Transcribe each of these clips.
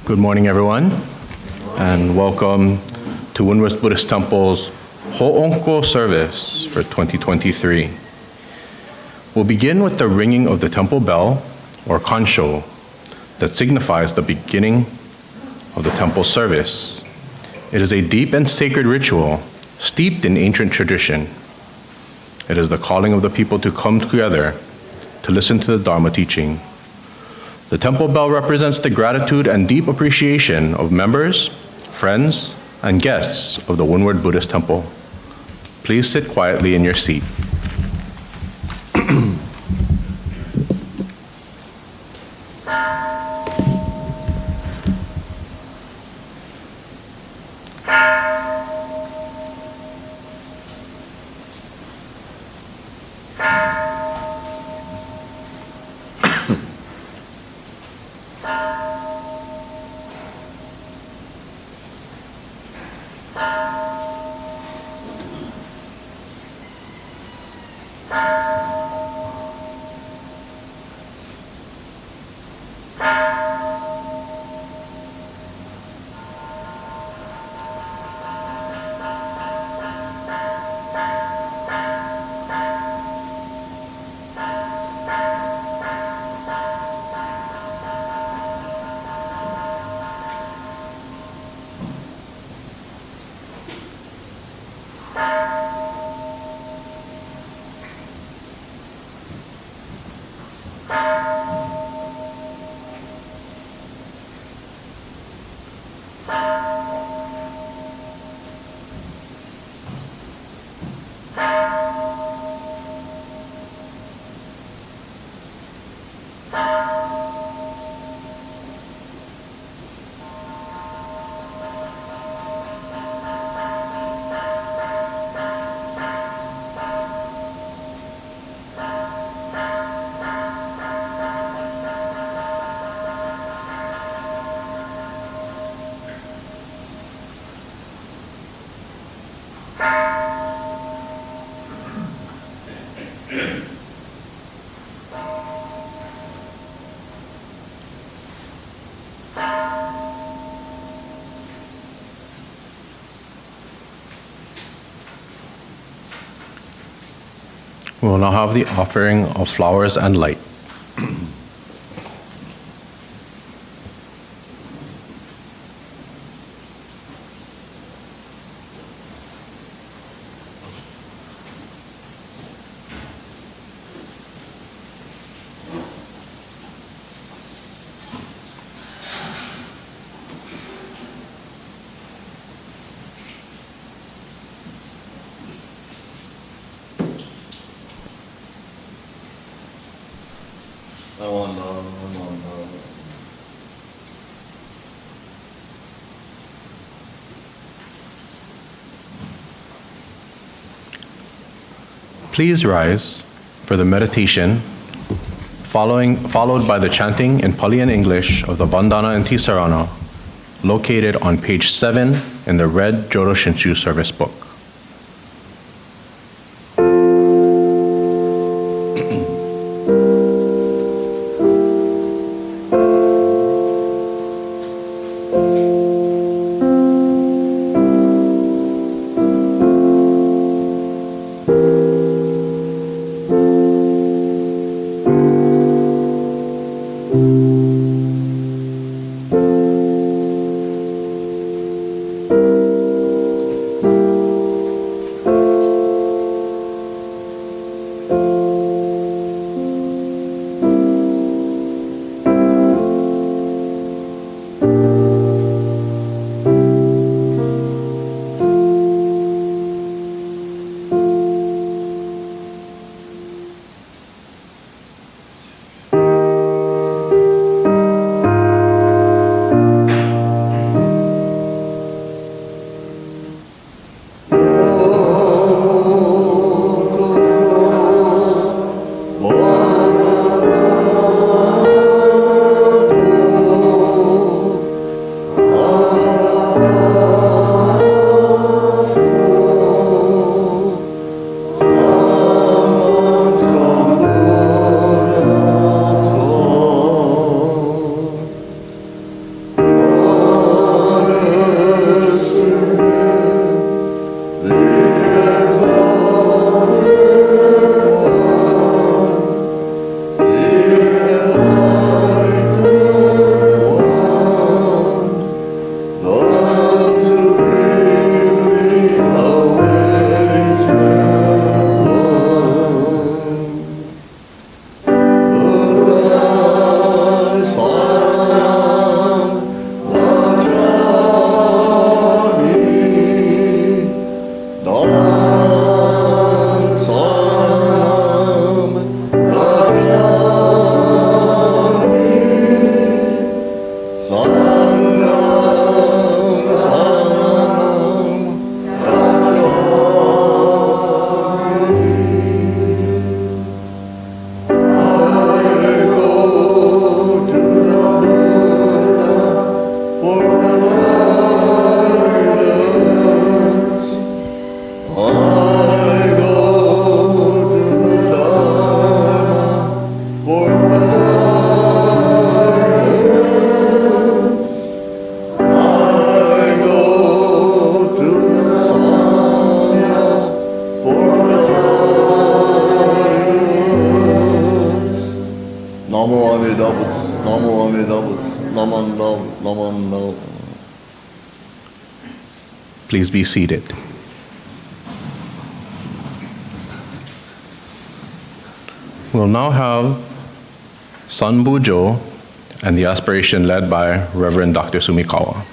Good morning, everyone, and welcome to Windward Buddhist Temple's Hoonko Service for 2023. We'll begin with the ringing of the temple bell, or kansho, that signifies the beginning of the temple service. It is a deep and sacred ritual steeped in ancient tradition. It is the calling of the people to come together to listen to the Dharma teaching. The temple bell represents the gratitude and deep appreciation of members, friends, and guests of the Windward Buddhist Temple. Please sit quietly in your seat. We will now have the offering of flowers and light. Please rise for the meditation, followed by the chanting in Pali and English of the Vandana and Ti-Sarana, located on page 7 in the red Jodo Shinshu Service book. Namo Amida Butsu, Namo Amida Butsu, Naman Nam, Naman Nam. Please be seated. We'll now have Son Bu Jo and the aspiration led by Reverend Dr. Sumikawa.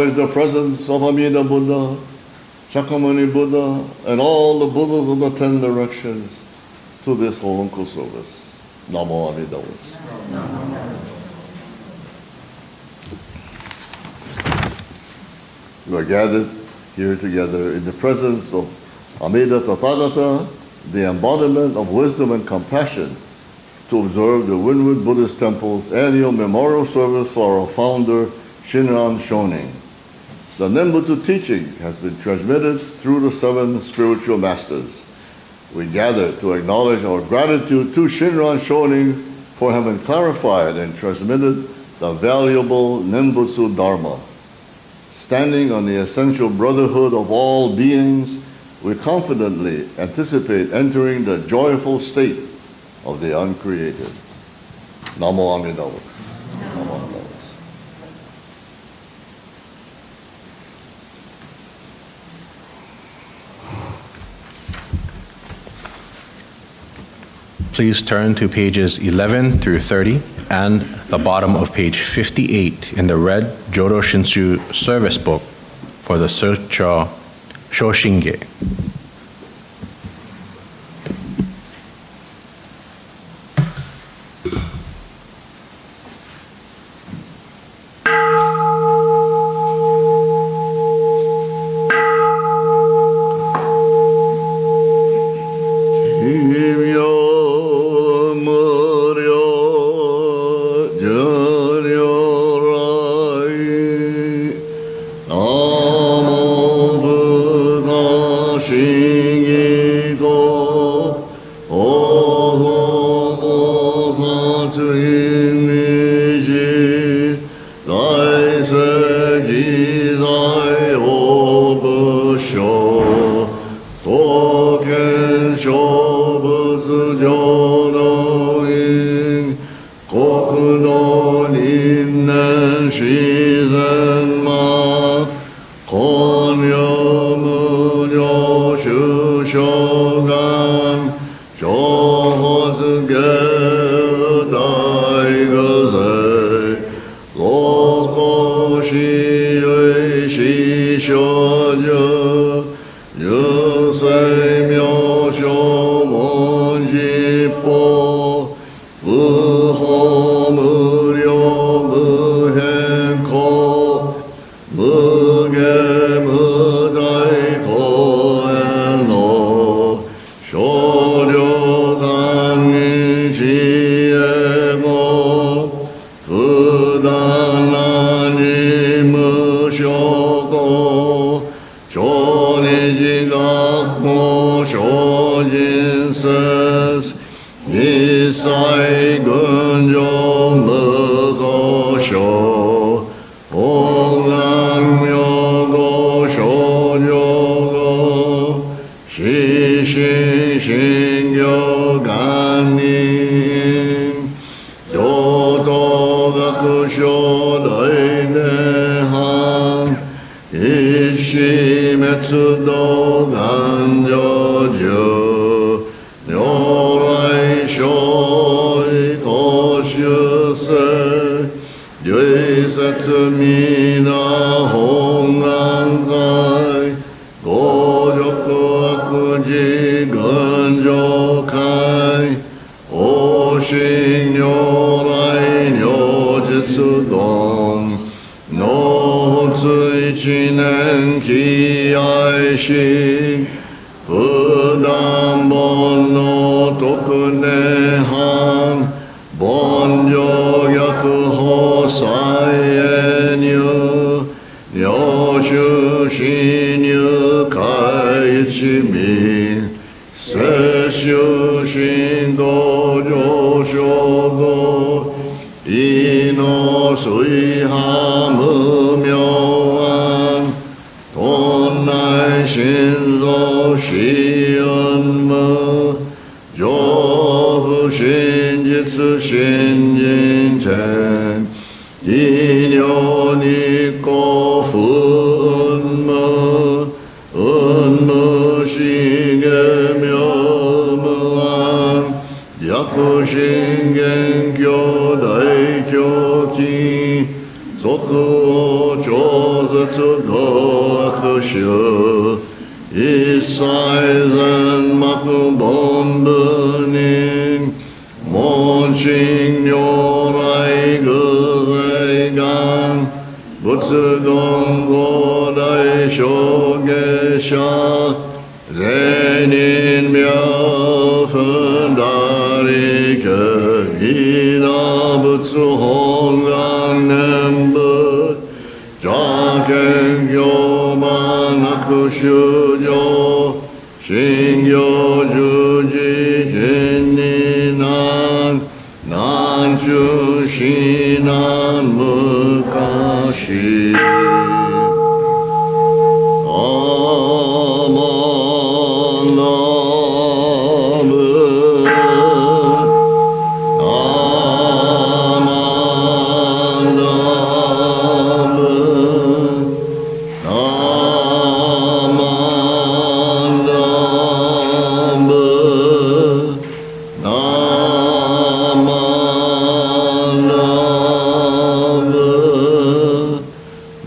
The presence of Amida Buddha, Shakyamuni Buddha, and all the Buddhas of the 10 directions to this Hoonko service. Namo Amida Butsu. We are gathered here together in the presence of Amida Tathagata, the embodiment of wisdom and compassion, to observe the Windward Buddhist Temple's annual memorial service for our founder, Shinran Shonin. The Nembutsu teaching has been transmitted through the 7 spiritual masters. We gather to acknowledge our gratitude to Shinran Shonin for having clarified and transmitted the valuable Nembutsu Dharma. Standing on the essential brotherhood of all beings, we confidently anticipate entering the joyful state of the uncreated. Namo Amida Butsu. Namo Amida Butsu. Please turn to pages 11 through 30 and the bottom of page 58 in the red Jodo Shinshu Service book for the Sutra Shoshinge. Yo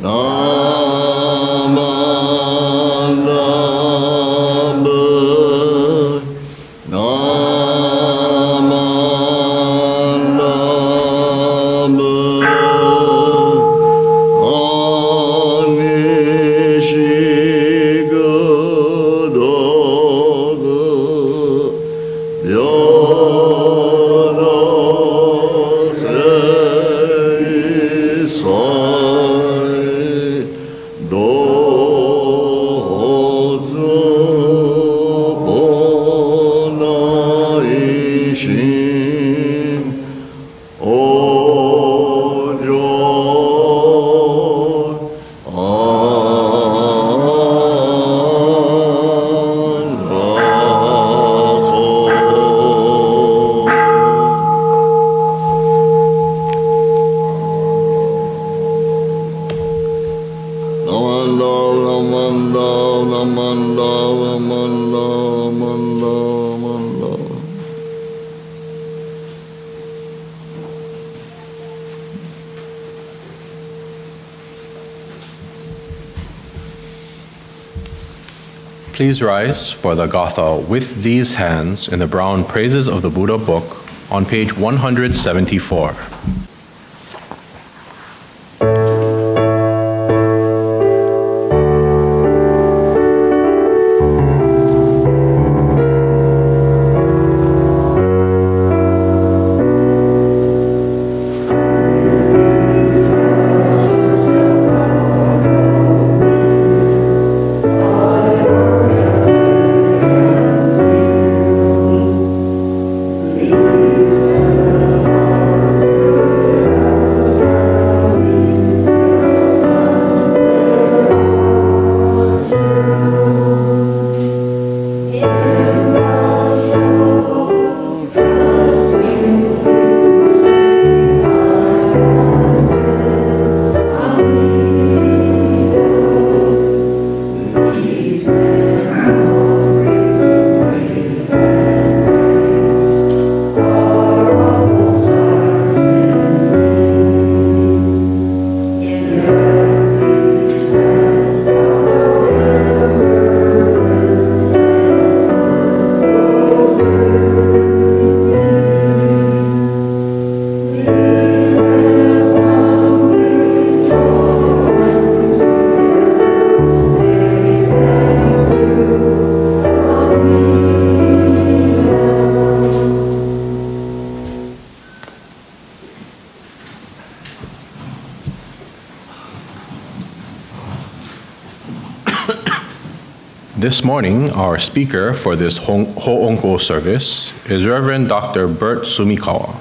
Nam Please rise for the Gatha with these hands in the brown Praises of the Buddha book on page 174. This morning, our speaker for this Hoonko service is Reverend Dr. Bert Sumikawa.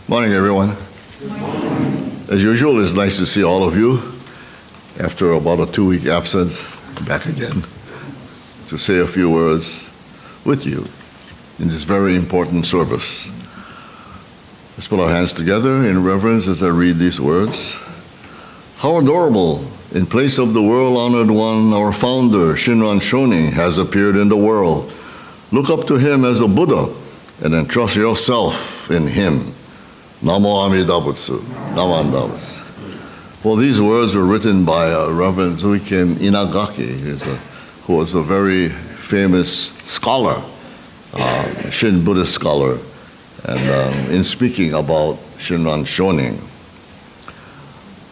Morning, everyone. As usual, it's nice to see all of you after about a 2-week absence, back again to say a few words with you in this very important service. Let's put our hands together in reverence as I read these words. How adorable, in place of the world-honored one, our founder, Shinran Shonin, has appeared in the world. Look up to him as a Buddha and entrust yourself in him. Namo Amida Butsu. Naman Damas. Well, these words were written by Reverend Zuiken Inagaki, who was a very famous scholar, Shin Buddhist scholar, and in speaking about Shinran Shonin.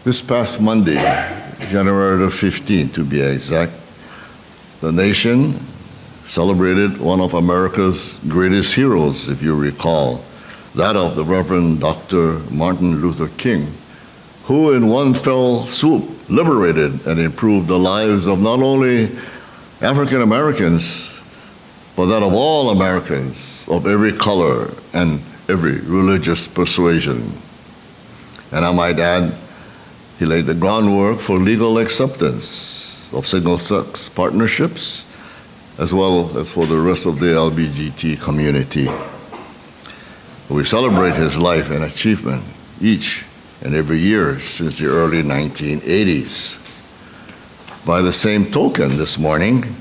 This past Monday, January the 15th to be exact, the nation celebrated one of America's greatest heroes, if you recall, that of the Reverend Dr. Martin Luther King, who in one fell swoop liberated and improved the lives of not only African Americans, but that of all Americans of every color and every religious persuasion. And I might add, he laid the groundwork for legal acceptance of single-sex partnerships, as well as for the rest of the LGBT community. We celebrate his life and achievement each and every year since the early 1980s. By the same token, this morning,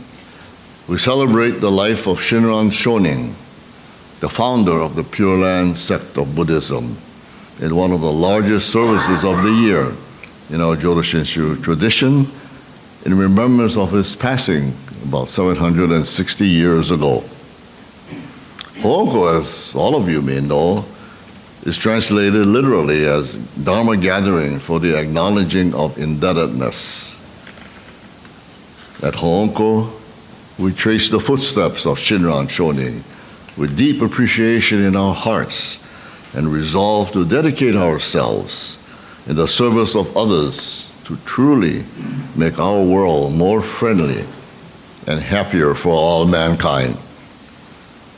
we celebrate the life of Shinran Shonin, the founder of the Pure Land sect of Buddhism, in one of the largest services of the year in our Jodo Shinshu tradition, in remembrance of his passing about 760 years ago. Hoonko, as all of you may know, is translated literally as Dharma gathering for the acknowledging of indebtedness. At Hoonko, we trace the footsteps of Shinran Shonin with deep appreciation in our hearts and resolve to dedicate ourselves in the service of others to truly make our world more friendly and happier for all mankind.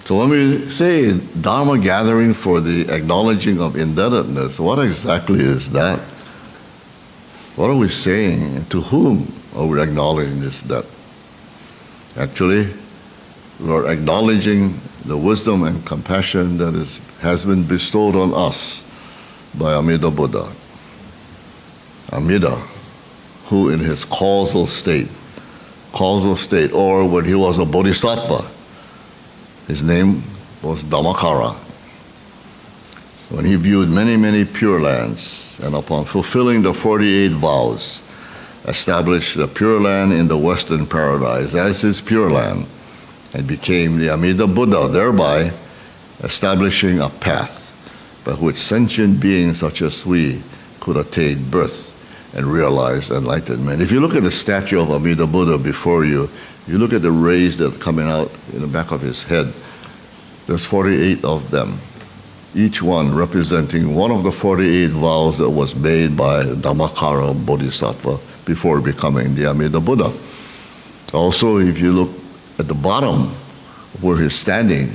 So when we say Dharma gathering for the acknowledging of indebtedness, what exactly is that? What are we saying? To whom are we acknowledging this debt? Actually, We are acknowledging the wisdom and compassion that has been bestowed on us by Amida Buddha. Amida, who in his causal state, or when he was a bodhisattva, his name was Dhammakara. When he viewed many, many pure lands, and upon fulfilling the 48 vows, established the Pure Land in the Western Paradise as his Pure Land, and became the Amida Buddha, thereby establishing a path by which sentient beings such as we could attain birth and realize enlightenment. If you look at the statue of Amida Buddha before you, you look at the rays that are coming out in the back of his head, there's 48 of them, each one representing one of the 48 vows that was made by Dhammakara Bodhisattva before becoming the Amida Buddha. Also, if you look at the bottom where he's standing,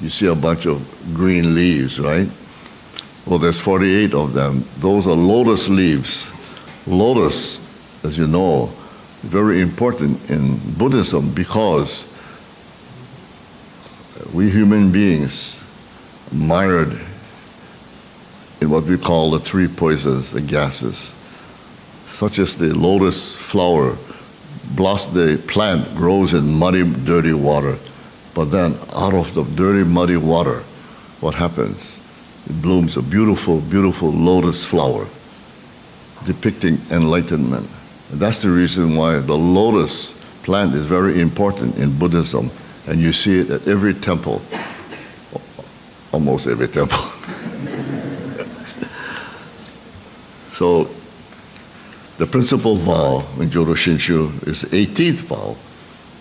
you see a bunch of green leaves, right? Well, there's 48 of them. Those are lotus leaves. Lotus, as you know, very important in Buddhism because we human beings mired in what we call the three poisons, the gases, such as the lotus flower. The plant grows in muddy, dirty water, but then out of the dirty, muddy water, what happens? It blooms a beautiful, beautiful lotus flower depicting enlightenment. And that's the reason why the lotus plant is very important in Buddhism, and you see it at every temple, almost every temple. So the principal vow in Jodo Shinshu is the 18th vow,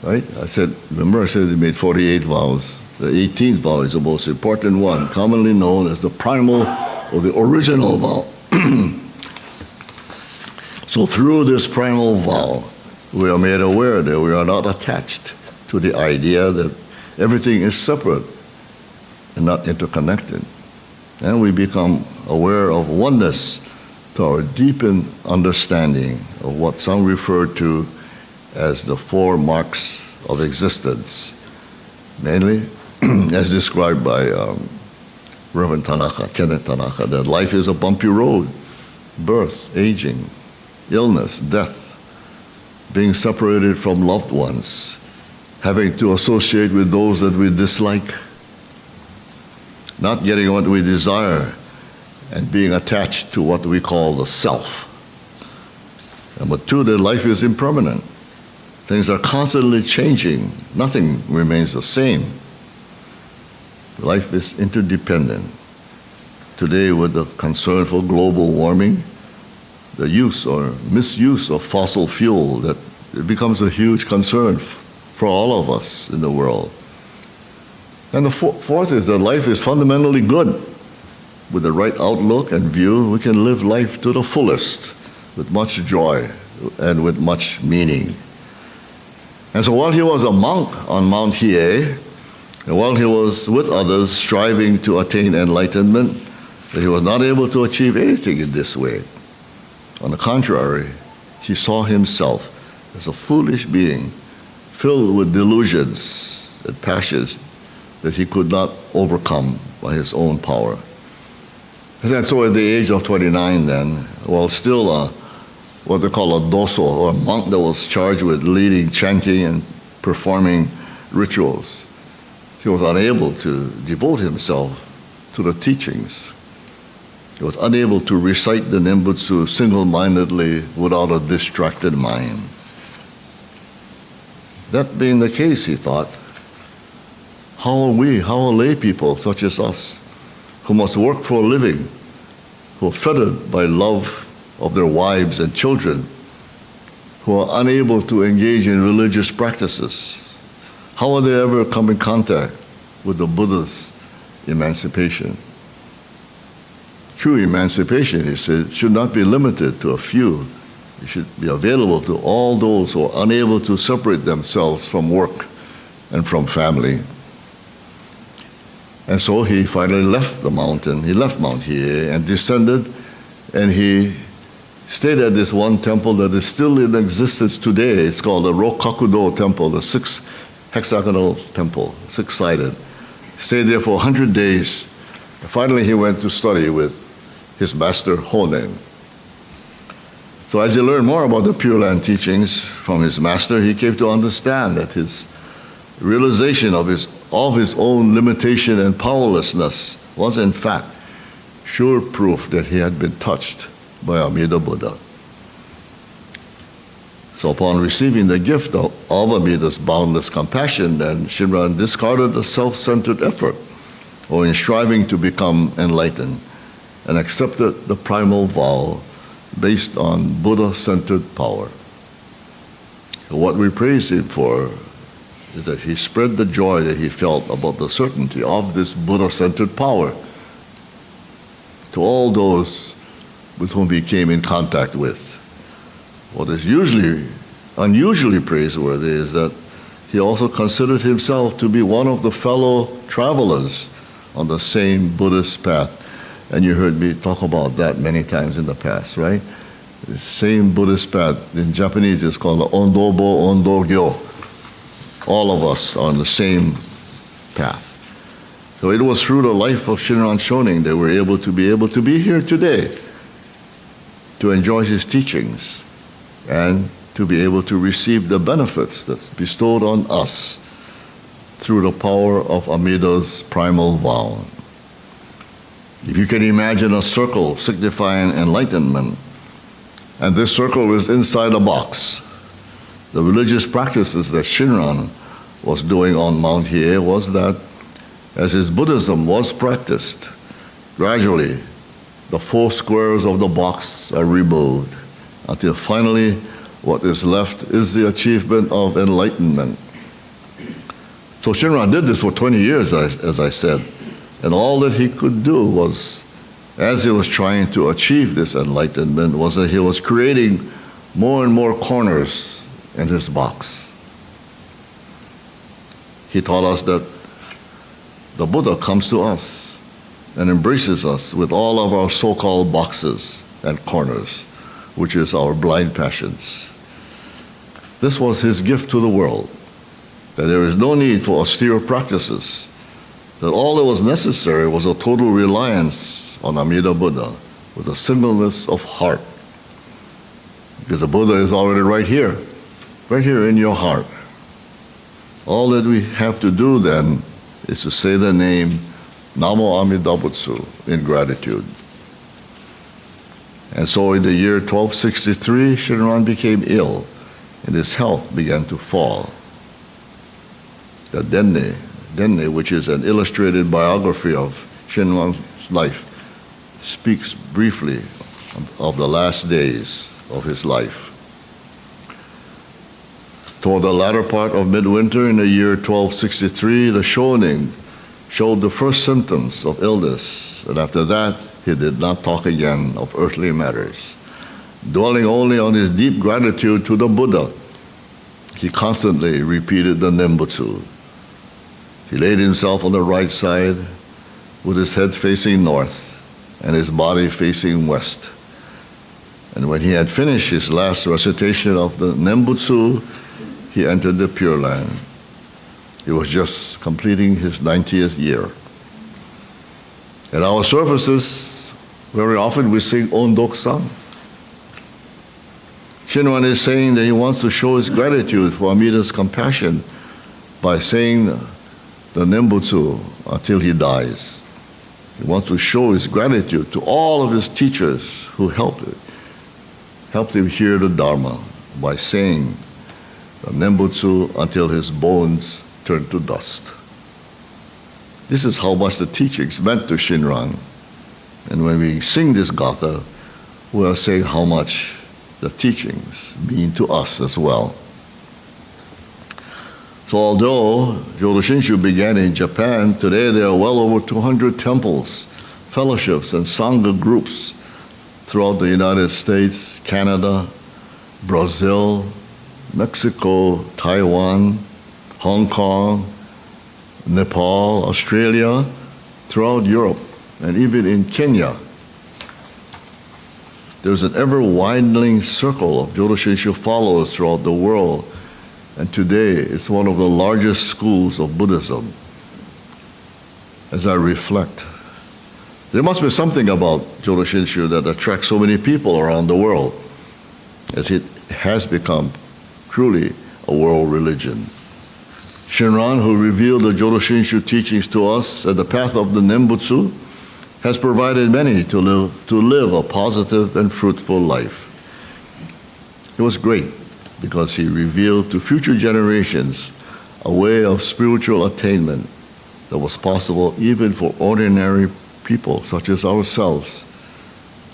right? I said he made 48 vows. The 18th vow is the most important one, commonly known as the primal or the original vow. So through this primal vow, we are made aware that we are not attached to the idea that everything is separate and not interconnected. And we become aware of oneness to our deepened understanding of what some refer to as the four marks of existence, mainly as described by Reverend Kenneth Tanaka, that life is a bumpy road: birth, aging, illness, death, being separated from loved ones, having to associate with those that we dislike, not getting what we desire, and being attached to what we call the self. Number two, that life is impermanent. Things are constantly changing. Nothing remains the same. Life is interdependent. Today, with the concern for global warming, the use or misuse of fossil fuel, that it becomes a huge concern for all of us in the world. And the fourth is that life is fundamentally good. With the right outlook and view, we can live life to the fullest, with much joy and with much meaning. And so while he was a monk on Mount Hiei, and while he was with others striving to attain enlightenment, he was not able to achieve anything in this way. On the contrary, he saw himself as a foolish being, filled with delusions and passions that he could not overcome by his own power. And so at the age of 29 then, while still what they call a doso, or a monk that was charged with leading, chanting, and performing rituals, he was unable to devote himself to the teachings. He was unable to recite the Nembutsu single-mindedly without a distracted mind. That being the case, he thought, how are lay people such as us, who must work for a living, who are fettered by love of their wives and children, who are unable to engage in religious practices, how will they ever come in contact with the Buddha's emancipation? True emancipation, he said, should not be limited to a few. It should be available to all those who are unable to separate themselves from work and from family. And so he finally left the mountain. He left Mount Hiei and descended, and he stayed at this one temple that is still in existence today. It's called the Rokakudo Temple, the sixth hexagonal temple, six-sided. Stayed there for 100 days. Finally, he went to study with his master Honen. So as he learned more about the Pure Land teachings from his master, he came to understand that his realization of his own limitation and powerlessness was in fact sure proof that he had been touched by Amida Buddha. So upon receiving the gift of Amida's boundless compassion, then Shinran discarded the self-centered effort or in striving to become enlightened and accepted the primal vow based on Buddha-centered power. So what we praise him for is that he spread the joy that he felt about the certainty of this Buddha-centered power to all those with whom he came in contact with. What is unusually praiseworthy is that he also considered himself to be one of the fellow travelers on the same Buddhist path. And you heard me talk about that many times in the past, right? The same Buddhist path, in Japanese it's called Ondobo Ondogyo. All of us are on the same path. So it was through the life of Shinran Shonin that we're able to be here today to enjoy his teachings and to be able to receive the benefits that's bestowed on us through the power of Amida's primal vow. If you can imagine a circle signifying enlightenment, and this circle is inside a box, the religious practices that Shinran was doing on Mount Hiei was that as his Buddhism was practiced, gradually the 4 squares of the box are removed until finally what is left is the achievement of enlightenment. So Shinran did this for 20 years, as I said, and all that he could do was, as he was trying to achieve this enlightenment, was that he was creating more and more corners in his box. He taught us that the Buddha comes to us and embraces us with all of our so-called boxes and corners, which is our blind passions. This was his gift to the world, that there is no need for austere practices, that all that was necessary was a total reliance on Amida Buddha with a singleness of heart. Because the Buddha is already right here in your heart. All that we have to do then is to say the name Namo Amida Butsu in gratitude. And so in the year 1263, Shinran became ill and his health began to fall. The Denne, which is an illustrated biography of Shinran's life, speaks briefly of the last days of his life. Toward the latter part of midwinter in the year 1263, the Shonin showed the first symptoms of illness, and after that, he did not talk again of earthly matters. Dwelling only on his deep gratitude to the Buddha, he constantly repeated the Nembutsu. He laid himself on the right side with his head facing north and his body facing west. And when he had finished his last recitation of the Nembutsu, he entered the Pure Land. He was just completing his 90th year. At our services, very often we sing Ondok-san. Shinran is saying that he wants to show his gratitude for Amida's compassion by saying the Nembutsu until he dies. He wants to show his gratitude to all of his teachers who helped him hear the Dharma by saying the Nembutsu until his bones turned to dust. This is how much the teachings meant to Shinran. And when we sing this Gatha, we are saying how much the teachings mean to us as well. So although Jodo Shinshu began in Japan, today there are well over 200 temples, fellowships, and Sangha groups throughout the United States, Canada, Brazil, Mexico, Taiwan, Hong Kong, Nepal, Australia, throughout Europe, and even in Kenya. There's an ever-widening circle of Jodo Shinshu followers throughout the world And today, it's one of the largest schools of Buddhism. As I reflect, there must be something about Jodo Shinshu that attracts so many people around the world, as it has become truly a world religion. Shinran, who revealed the Jodo Shinshu teachings to us at the path of the Nembutsu, has provided many to live a positive and fruitful life. It was great because he revealed to future generations a way of spiritual attainment that was possible even for ordinary people such as ourselves,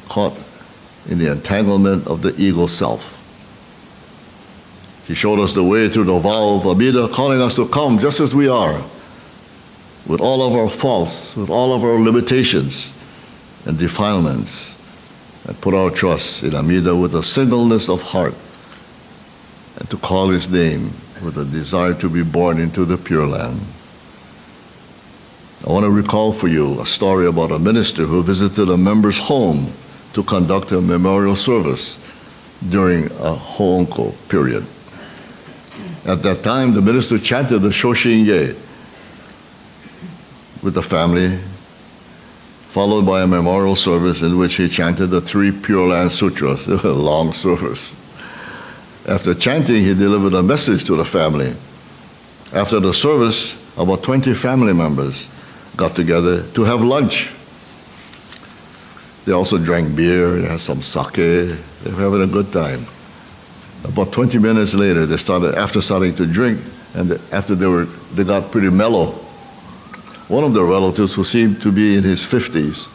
caught in the entanglement of the ego self. He showed us the way through the vow of Amida, calling us to come just as we are, with all of our faults, with all of our limitations and defilements, and put our trust in Amida with a singleness of heart, and to call his name with a desire to be born into the Pure Land. I want to recall for you a story about a minister who visited a member's home to conduct a memorial service during a Hoonko period. At that time, the minister chanted the Shoshinge with the family, followed by a memorial service in which he chanted the 3 Pure Land Sutras. It was a long service. After chanting, he delivered a message to the family. After the service, about 20 family members got together to have lunch. They also drank beer, they had some sake, they were having a good time. About 20 minutes later, after starting to drink, and after they got pretty mellow, one of their relatives, who seemed to be in his 50s,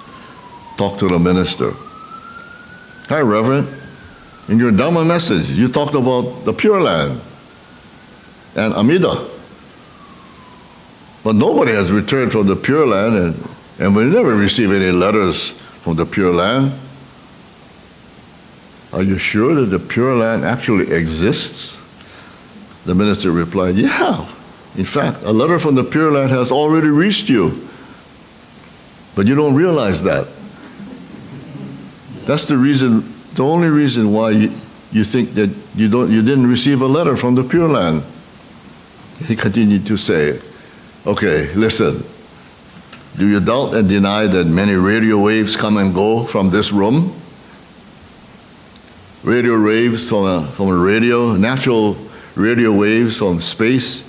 talked to the minister. "Hi, Reverend, in your Dharma message, you talked about the Pure Land and Amida. But nobody has returned from the Pure Land, and we never receive any letters from the Pure Land. Are you sure that the Pure Land actually exists?" The minister replied, "Yeah. In fact, a letter from the Pure Land has already reached you. But you don't realize that. That's the only reason why you think that you didn't receive a letter from the Pure Land." He continued to say, "Okay, listen. Do you doubt and deny that many radio waves come and go from this room? Radio waves from a radio, natural radio waves from space,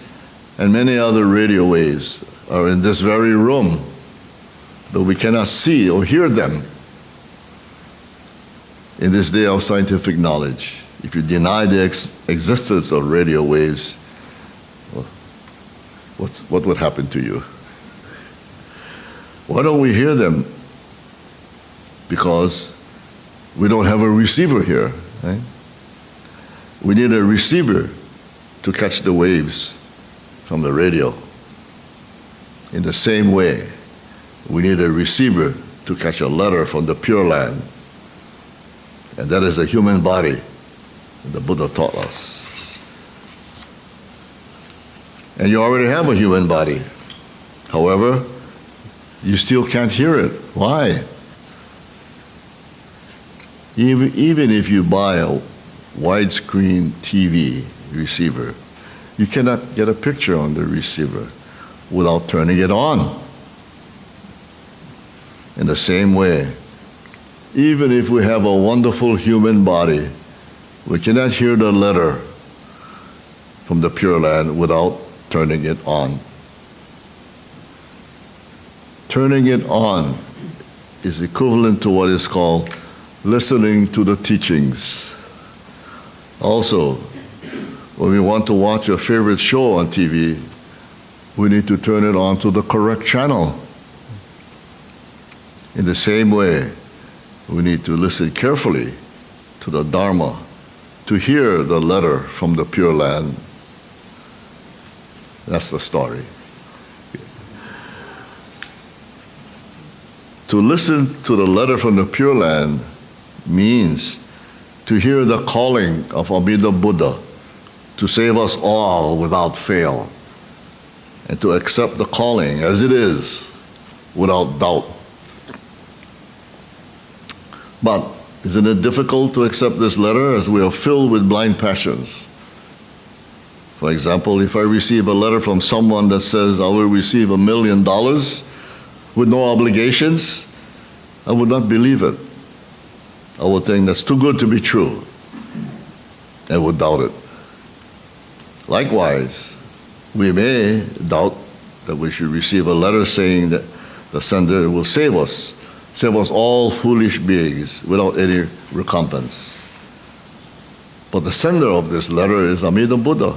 and many other radio waves are in this very room, but we cannot see or hear them. In this day of scientific knowledge, if you deny the existence of radio waves, what would happen to you? Why don't we hear them? Because we don't have a receiver here. Right? We need a receiver to catch the waves from the radio. In the same way, we need a receiver to catch a letter from the Pure Land. And that is a human body that the Buddha taught us. And you already have a human body. However, you still can't hear it. Why? Even if you buy a widescreen TV receiver, you cannot get a picture on the receiver without turning it on. In the same way, even if we have a wonderful human body, we cannot hear the letter from the Pure Land without turning it on. Turning it on is equivalent to what is called listening to the teachings. Also, when we want to watch a favorite show on TV, we need to turn it on to the correct channel. In the same way, we need to listen carefully to the Dharma to hear the letter from the Pure Land. That's the story. To listen to the letter from the Pure Land means to hear the calling of Amida Buddha to save us all without fail, and to accept the calling as it is without doubt. But isn't it difficult to accept this letter as we are filled with blind passions? For example, if I receive a letter from someone that says I will receive $1 million with no obligations, I would not believe it. I would think that's too good to be true. I would doubt it. Likewise, we may doubt that we should receive a letter saying that the sender will save us all foolish beings without any recompense. But the sender of this letter is Amida Buddha,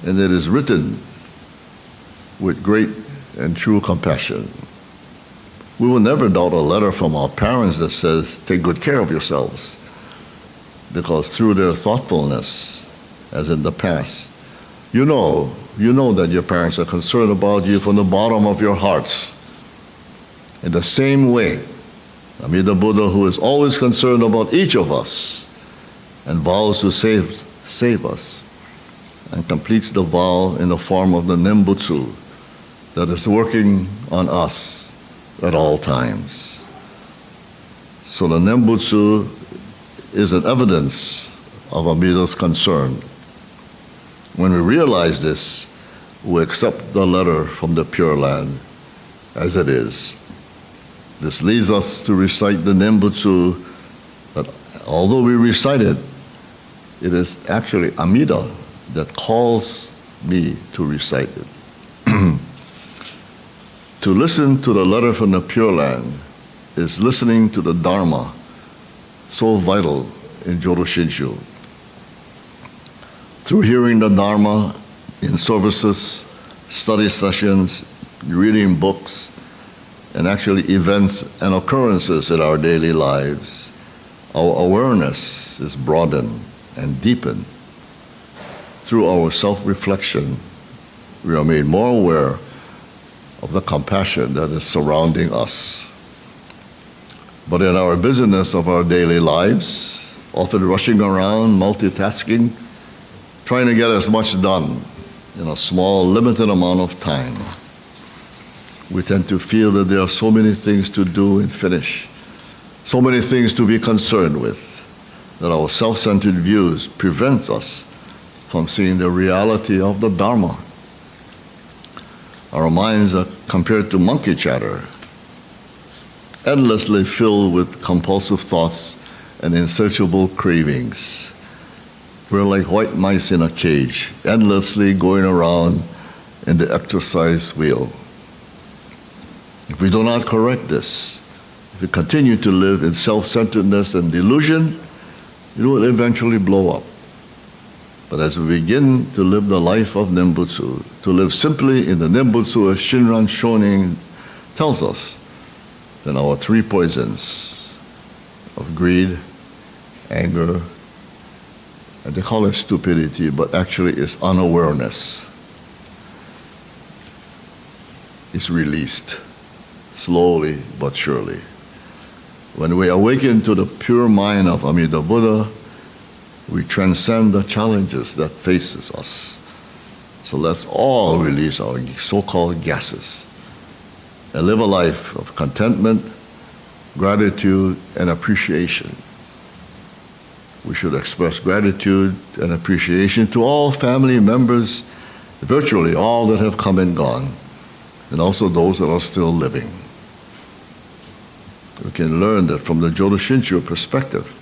and it is written with great and true compassion. We will never doubt a letter from our parents that says, take good care of yourselves, because through their thoughtfulness, as in the past, you know that your parents are concerned about you from the bottom of your hearts. In the same way, Amida Buddha, who is always concerned about each of us and vows to save us, and completes the vow in the form of the Nembutsu that is working on us at all times. So the Nembutsu is an evidence of Amida's concern. When we realize this, we accept the letter from the Pure Land as it is. This leads us to recite the Nembutsu, that although we recite it, it is actually Amida that calls me to recite it. To listen to the letter from the Pure Land is listening to the Dharma, so vital in Jodo Shinshu. Through hearing the Dharma in services, study sessions, reading books, and actually events and occurrences in our daily lives, our awareness is broadened and deepened. Through our self-reflection, we are made more aware of the compassion that is surrounding us. But in our busyness of our daily lives, often rushing around, multitasking, trying to get as much done in a small, limited amount of time, we tend to feel that there are so many things to do and finish, so many things to be concerned with, that our self-centered views prevent us from seeing the reality of the Dharma. Our minds are compared to monkey chatter, endlessly filled with compulsive thoughts and insatiable cravings. We're like white mice in a cage, endlessly going around in the exercise wheel. If we do not correct this, if we continue to live in self-centeredness and delusion, it will eventually blow up. But as we begin to live the life of Nembutsu, to live simply in the Nembutsu as Shinran Shonin tells us, then our three poisons of greed, anger, and they call it stupidity, but actually it's unawareness, is released slowly but surely. When we awaken to the pure mind of Amida Buddha, we transcend the challenges that faces us. So let's all release our so-called gases and live a life of contentment, gratitude, and appreciation. We should express gratitude and appreciation to all family members, virtually all that have come and gone, and also those that are still living. We can learn that from the Jodo Shinshu perspective,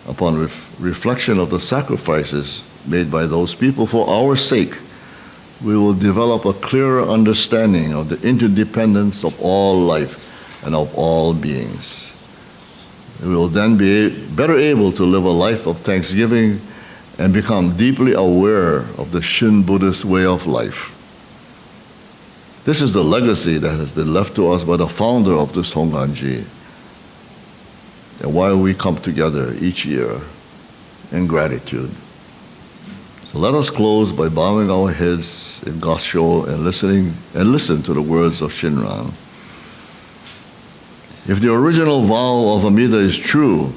upon reflection of the sacrifices made by those people for our sake, we will develop a clearer understanding of the interdependence of all life and of all beings. We will then be better able to live a life of thanksgiving and become deeply aware of the Shin Buddhist way of life. This is the legacy that has been left to us by the founder of this Honganji, and why we come together each year in gratitude. So let us close by bowing our heads in kansho and listen to the words of Shinran. If the original vow of Amida is true,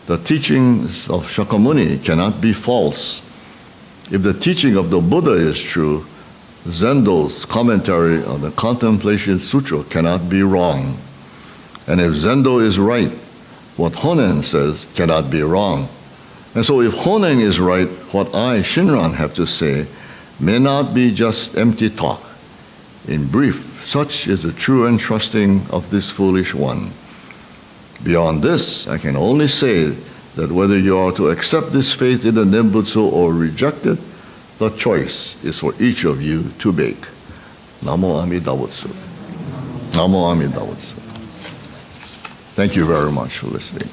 the teachings of Shakyamuni cannot be false. If the teaching of the Buddha is true, Zendo's commentary on the Contemplation Sutra cannot be wrong. And if Zendo is right, what Honen says cannot be wrong. And so if Honen is right, what I, Shinran, have to say may not be just empty talk. In brief, such is the true entrusting of this foolish one. Beyond this, I can only say that whether you are to accept this faith in the Nembutsu or reject it, the choice is for each of you to make. Namo Amida Butsu. Namo Amida Butsu. Thank you very much for listening.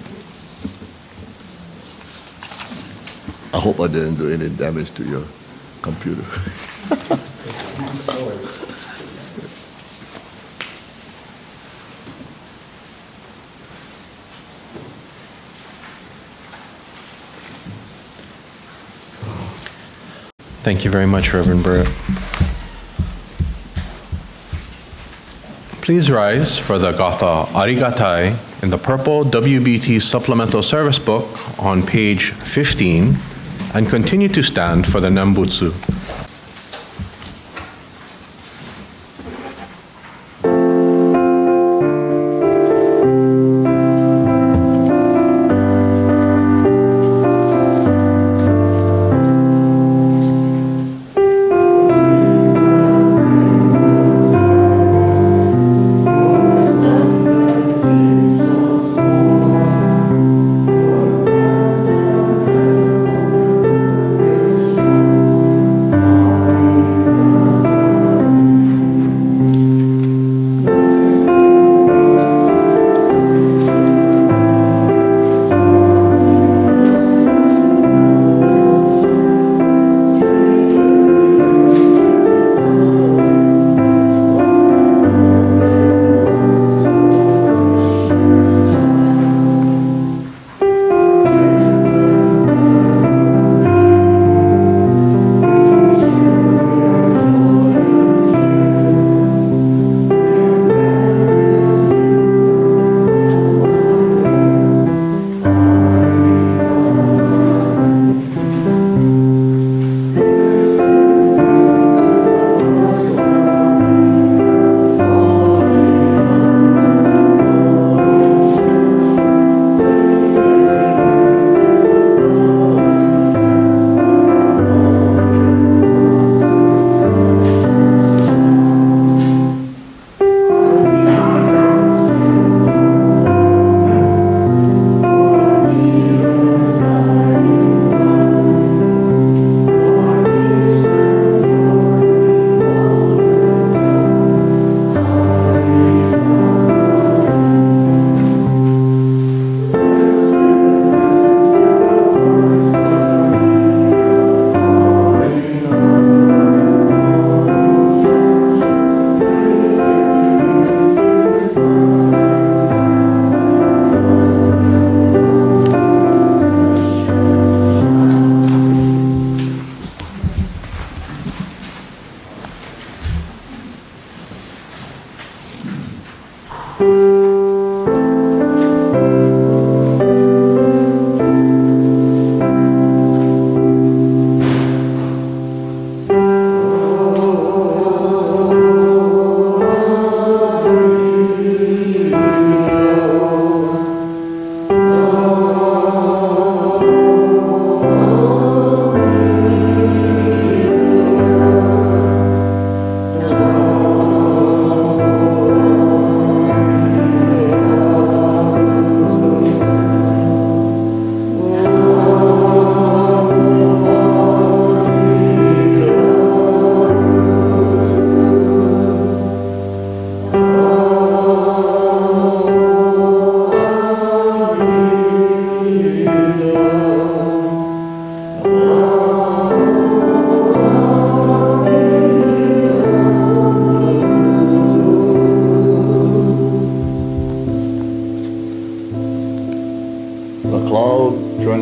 I hope I didn't do any damage to your computer. Thank you very much, Reverend Bert. Please rise for the Gatha Arigatai in the purple WBT Supplemental Service Book on page 15 and continue to stand for the Nembutsu.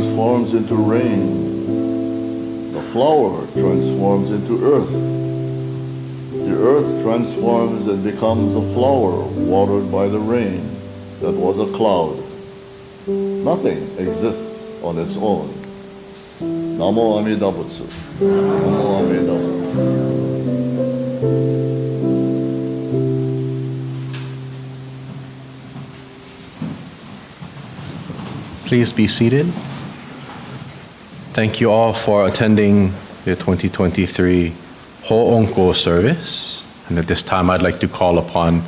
transforms into rain. The flower transforms into earth. The earth transforms and becomes a flower watered by the rain that was a cloud. Nothing exists on its own. Namo Amida Butsu. Namo Amida Butsu. Please be seated. thank you all for attending the 2023 Hoonko Service. And at this time, I'd like to call upon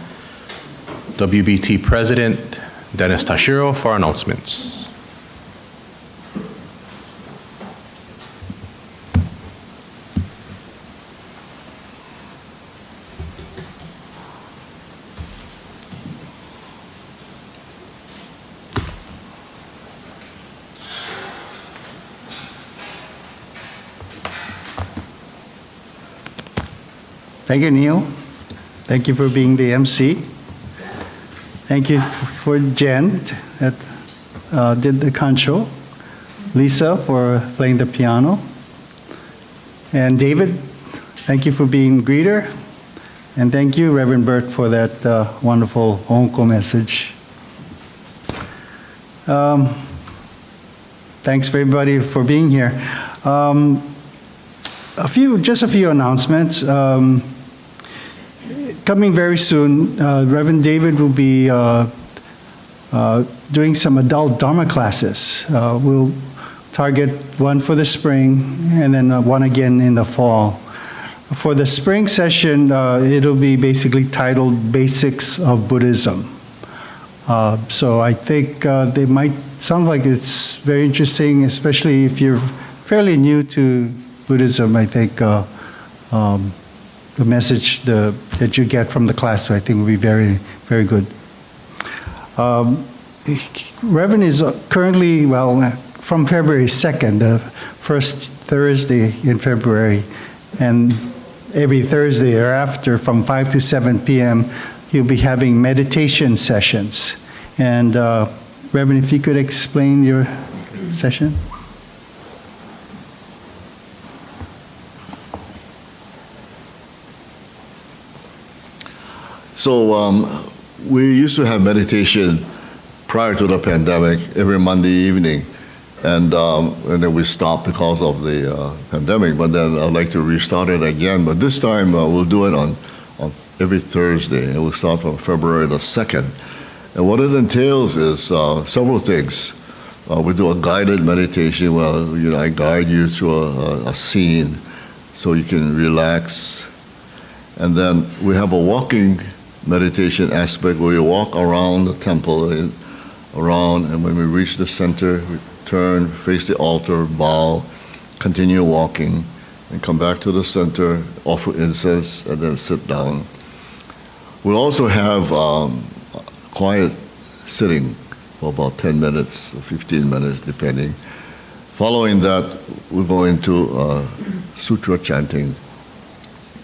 WBT President Dennis Tashiro for announcements. Thank you, Neil. Thank you for being the MC. Thank you for Jen that did the kansho. Lisa for playing the piano. And David, thank you for being greeter. And thank you, Reverend Bert, for that wonderful Hoonko message. Thanks for everybody for being here. Just a few announcements. Coming very soon, Reverend David will be doing some adult Dharma classes. We'll target one for the spring and then one again in the fall. For the spring session, it'll be basically titled Basics of Buddhism. So I think they might sound like it's very interesting, especially if you're fairly new to Buddhism. I think the message that you get from the class, I think, will be very, very good. Reverend is currently, from February 2nd, the first Thursday in February, and every Thursday thereafter from 5 to 7 p.m., he'll be having meditation sessions. And Reverend, if you could explain your session. So we used to have meditation prior to the pandemic every Monday evening, and then we stopped because of the pandemic. But then I'd like to restart it again. But this time we'll do it on every Thursday, and we'll start from February the 2nd. And what it entails is several things. We do a guided meditation where I guide you through a scene so you can relax, and then we have a walking meditation aspect where you walk around the temple, and when we reach the center, we turn, face the altar, bow, continue walking, and come back to the center, offer incense, and then sit down. We'll also have quiet sitting for about 10 minutes or 15 minutes, depending. Following that, we'll go into Sutra chanting.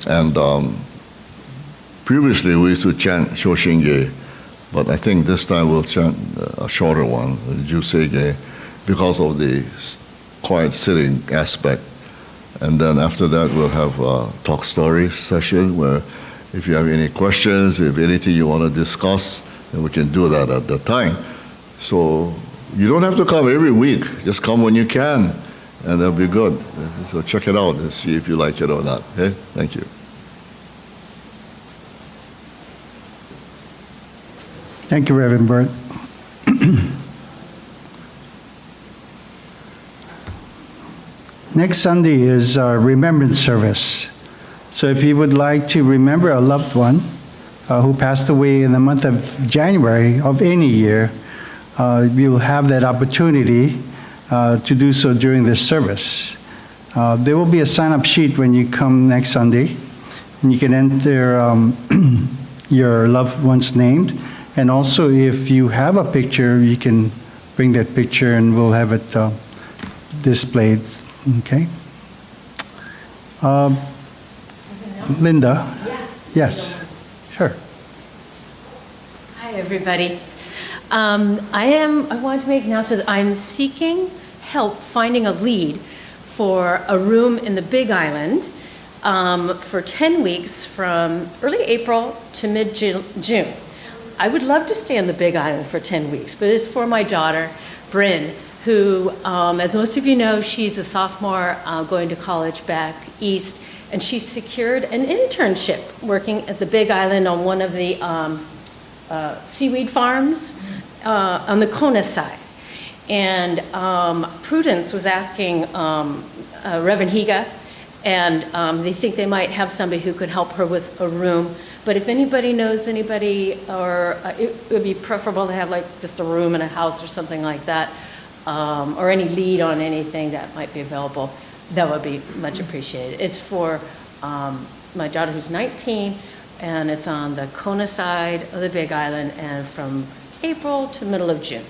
And previously, we used to chant Shoshinge, but I think this time we'll chant a shorter one, Jusege, because of the quiet sitting aspect. And then after that, we'll have a talk story session where if you have any questions, if anything you want to discuss, then we can do that at that time. So you don't have to come every week. Just come when you can, and that'll be good. So check it out and see if you like it or not. Okay? Thank you. Thank you, Reverend Bert. Next Sunday is our remembrance service. So if you would like to remember a loved one who passed away in the month of January of any year, you'll have that opportunity to do so during this service. There will be a sign-up sheet when you come next Sunday, and you can enter your loved one's name. And also, if you have a picture, you can bring that picture and we'll have it displayed, okay? Linda? Yeah. Yes, sure. Hi, everybody. I want to make an announcement that I'm seeking help finding a lead for a room in the Big Island for 10 weeks from early April to mid-June. I would love to stay on the Big Island for 10 weeks, but it's for my daughter, Bryn, who, as most of you know, she's a sophomore going to college back east, and she secured an internship working at the Big Island on one of the seaweed farms on the Kona side. And Prudence was asking Reverend Higa, and they think they might have somebody who could help her with a room. But if anybody knows anybody, or it would be preferable to have like just a room in a house or something like that, or any lead on anything that might be available, that would be much appreciated. It's for my daughter who's 19, and it's on the Kona side of the Big Island, and from April to middle of June.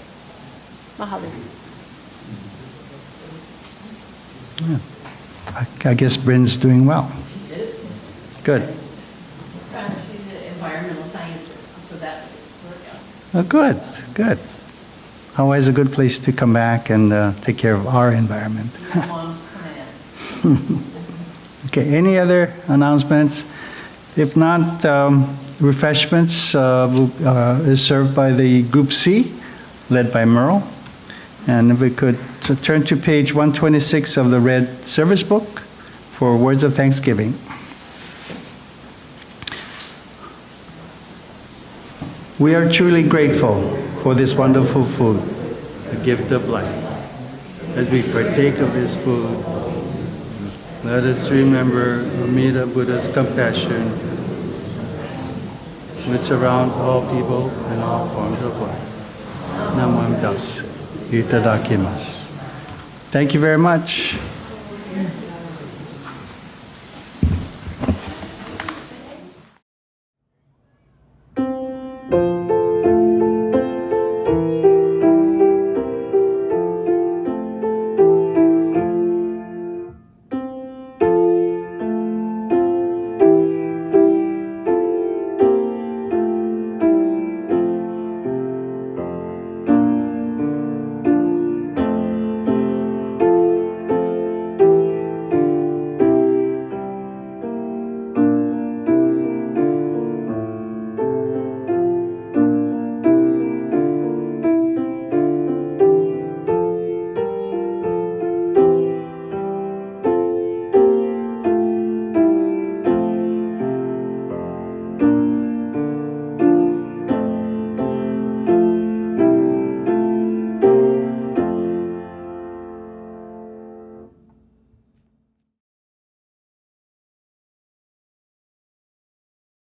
Mahalo. I guess Bryn's doing well. She did. Good. She's in environmental sciences, so that would work out. Oh, good, good. Always a good place to come back and take care of our environment. Mom's coming in. Okay, any other announcements? If not, refreshments is served by the Group C, led by Merle. And if we could turn to page 126 of the red service book for words of thanksgiving. We are truly grateful for this wonderful food, the gift of life. As we partake of this food, let us remember Amida Buddha's compassion, which surrounds all people and all forms of life. Namo Buddhaya. Itadakimasu. Thank you very much.